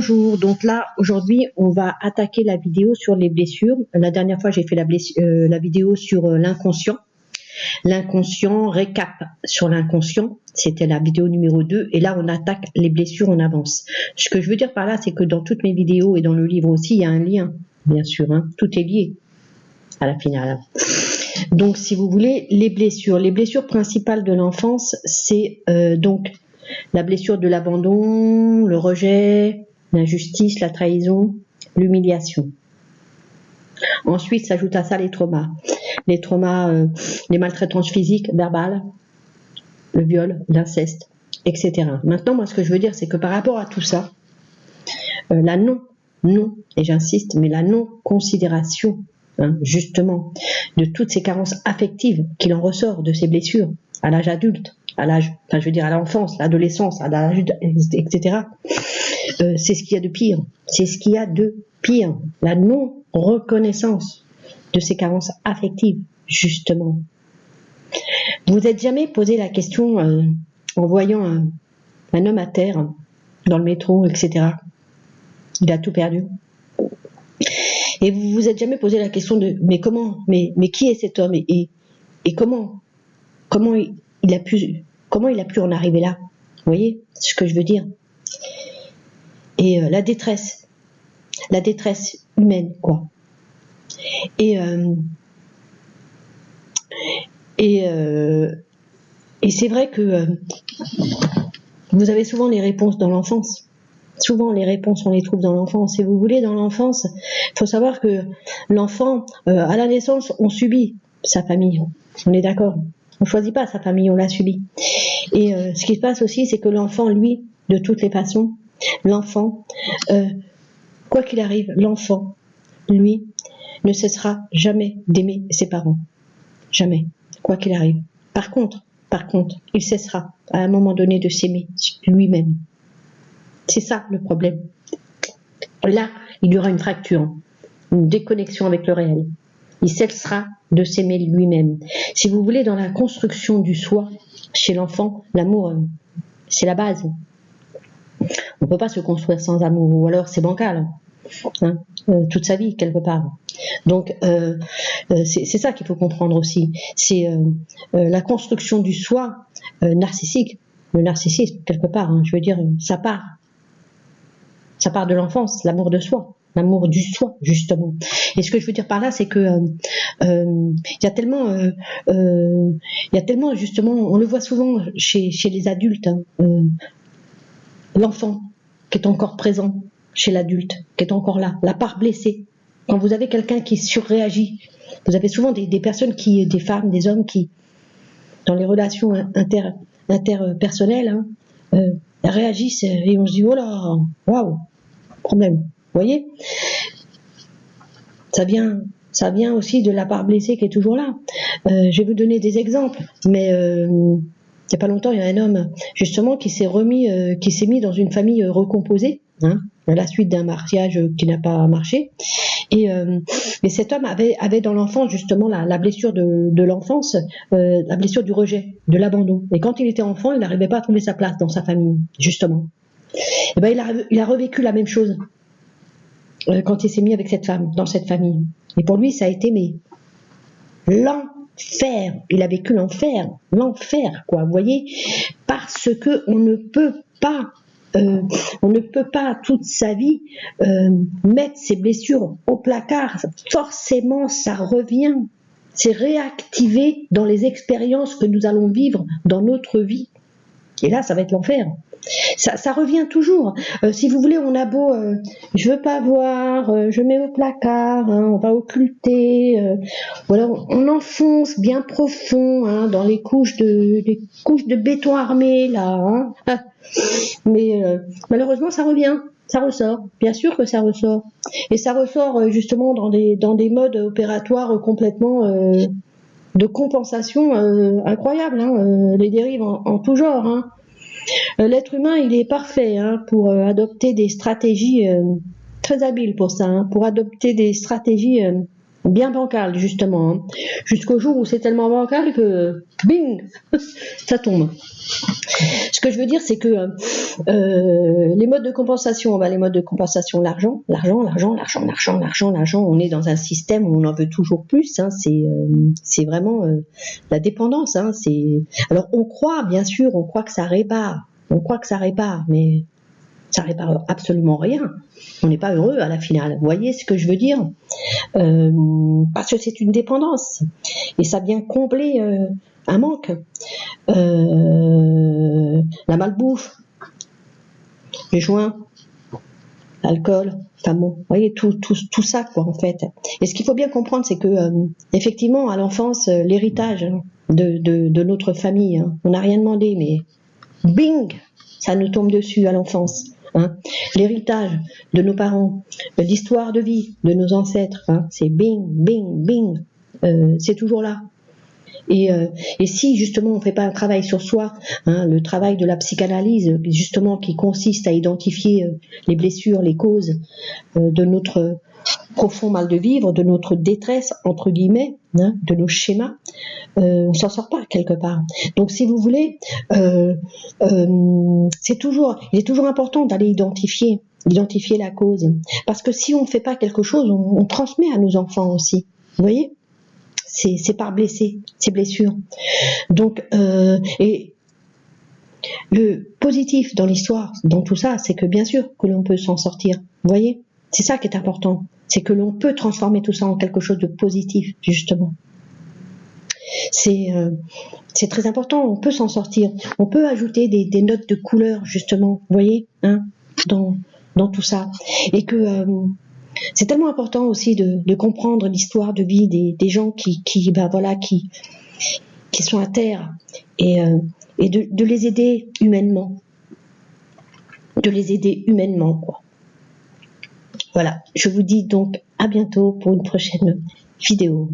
Bonjour, donc là aujourd'hui on va attaquer la vidéo sur les blessures. La dernière fois j'ai fait la vidéo sur l'inconscient. L'inconscient, récap sur l'inconscient, c'était la vidéo numéro 2 et là on attaque les blessures, on avance. Ce que je veux dire par là, c'est que dans toutes mes vidéos et dans le livre aussi, il y a un lien, bien sûr, hein, tout est lié à la finale. Donc si vous voulez, les blessures principales de l'enfance, c'est donc la blessure de l'abandon, le rejet, l'injustice, la trahison, l'humiliation. Ensuite, s'ajoute à ça les traumas. Les traumas, les maltraitances physiques, verbales, le viol, l'inceste, etc. Maintenant, moi, ce que je veux dire, c'est que par rapport à tout ça, la et j'insiste, mais la non-considération, justement, de toutes ces carences affectives qu'il en ressort de ces blessures à l'âge adulte, à l'enfance, l'adolescence, à l'âge, etc. C'est ce qu'il y a de pire. C'est ce qu'il y a de pire. La non-reconnaissance de ces carences affectives, justement. Vous vous êtes jamais posé la question en voyant un homme à terre dans le métro, etc. Il a tout perdu. Et vous vous êtes jamais posé la question de mais comment, mais qui est cet homme et comment il a pu en arriver là. Vous voyez ce que je veux dire? Et la détresse humaine, quoi. Et c'est vrai que vous avez souvent les réponses dans l'enfance. Souvent, les réponses, on les trouve dans l'enfance. Si vous voulez, dans l'enfance, il faut savoir que l'enfant, à la naissance, on subit sa famille. On est d'accord? On ne choisit pas sa famille, on la subit. Et ce qui se passe aussi, c'est que l'enfant, lui, de toutes les façons, l'enfant, quoi qu'il arrive, l'enfant, lui, ne cessera jamais d'aimer ses parents. Jamais, quoi qu'il arrive. Par contre, il cessera à un moment donné de s'aimer lui-même. C'est ça le problème. Là, il y aura une fracture, une déconnexion avec le réel. Il cessera de s'aimer lui-même. Si vous voulez, dans la construction du soi, chez l'enfant, l'amour, c'est la base. On ne peut pas se construire sans amour, ou alors c'est bancal, toute sa vie, quelque part. Donc, c'est ça qu'il faut comprendre aussi. C'est la construction du soi narcissique. Le narcissisme, quelque part, je veux dire, ça part de l'enfance, l'amour de soi, l'amour du soi, justement. Et ce que je veux dire par là, c'est que il y a tellement, justement, on le voit souvent chez les adultes, l'enfant qui est encore présent chez l'adulte, qui est encore là, la part blessée. Quand vous avez quelqu'un qui surréagit, vous avez souvent des personnes des femmes, des hommes qui, dans les relations interpersonnelles, réagissent et on se dit, oh là, waouh, problème. Vous voyez, ça vient aussi de la part blessée qui est toujours là. Je vais vous donner des exemples, mais il n'y a pas longtemps, il y a un homme justement qui s'est mis dans une famille recomposée, à la suite d'un mariage qui n'a pas marché. Et cet homme avait dans l'enfance justement la blessure de l'enfance, la blessure du rejet, de l'abandon. Et quand il était enfant, il n'arrivait pas à trouver sa place dans sa famille, justement. Et ben il a revécu la même chose quand il s'est mis avec cette femme, dans cette famille. Et pour lui, ça a été l'enfer. Il a vécu l'enfer, quoi. Vous voyez, parce que on ne peut pas toute sa vie mettre ses blessures au placard. Forcément, ça revient. C'est réactivé dans les expériences que nous allons vivre dans notre vie. Et là, ça va être l'enfer. Ça revient toujours. Si vous voulez, on a beau, je veux pas voir, je mets au placard, on va occulter, ou alors on enfonce bien profond dans les couches de béton armé là. Mais malheureusement, ça revient, ça ressort. Bien sûr que ça ressort, et ça ressort justement dans des modes opératoires complètement de compensation incroyables, les dérives en tout genre. L'être humain, il est parfait pour adopter des stratégies très habiles pour ça, pour adopter des stratégies bien bancal justement, hein. Jusqu'au jour où c'est tellement bancal que bing, ça tombe. Ce que je veux dire, c'est que les modes de compensation, l'argent, on est dans un système où on en veut toujours plus, hein, c'est vraiment la dépendance. Hein, alors on croit, bien sûr, on croit que ça répare, mais ça répare absolument rien. On n'est pas heureux à la finale. Vous voyez ce que je veux dire? Parce que c'est une dépendance et ça vient combler un manque. La malbouffe, les joints, l'alcool, enfin bon, vous voyez tout ça quoi en fait. Et ce qu'il faut bien comprendre, c'est que effectivement à l'enfance, l'héritage de notre famille, hein, on n'a rien demandé, mais bing, ça nous tombe dessus à l'enfance. Hein. L'héritage de nos parents, l'histoire de vie de nos ancêtres, hein, c'est bing, bing, bing, c'est toujours là. Et si justement on ne fait pas un travail sur soi, hein, le travail de la psychanalyse justement qui consiste à identifier les blessures, les causes de notre profond mal de vivre, de notre détresse entre guillemets, hein, de nos schémas, on s'en sort pas quelque part. Donc si vous voulez, il est toujours important d'aller identifier la cause, parce que si on ne fait pas quelque chose, on transmet à nos enfants aussi. Vous voyez? C'est par ces blessures. Donc, et le positif dans l'histoire, dans tout ça, c'est que bien sûr que l'on peut s'en sortir. Vous voyez? C'est ça qui est important. C'est que l'on peut transformer tout ça en quelque chose de positif, justement. C'est très important. On peut s'en sortir. On peut ajouter des notes de couleur, justement. Vous voyez? Hein, dans tout ça. Et que c'est tellement important aussi de comprendre l'histoire de vie des gens qui sont à terre et de les aider humainement. Quoi. Voilà, je vous dis donc à bientôt pour une prochaine vidéo.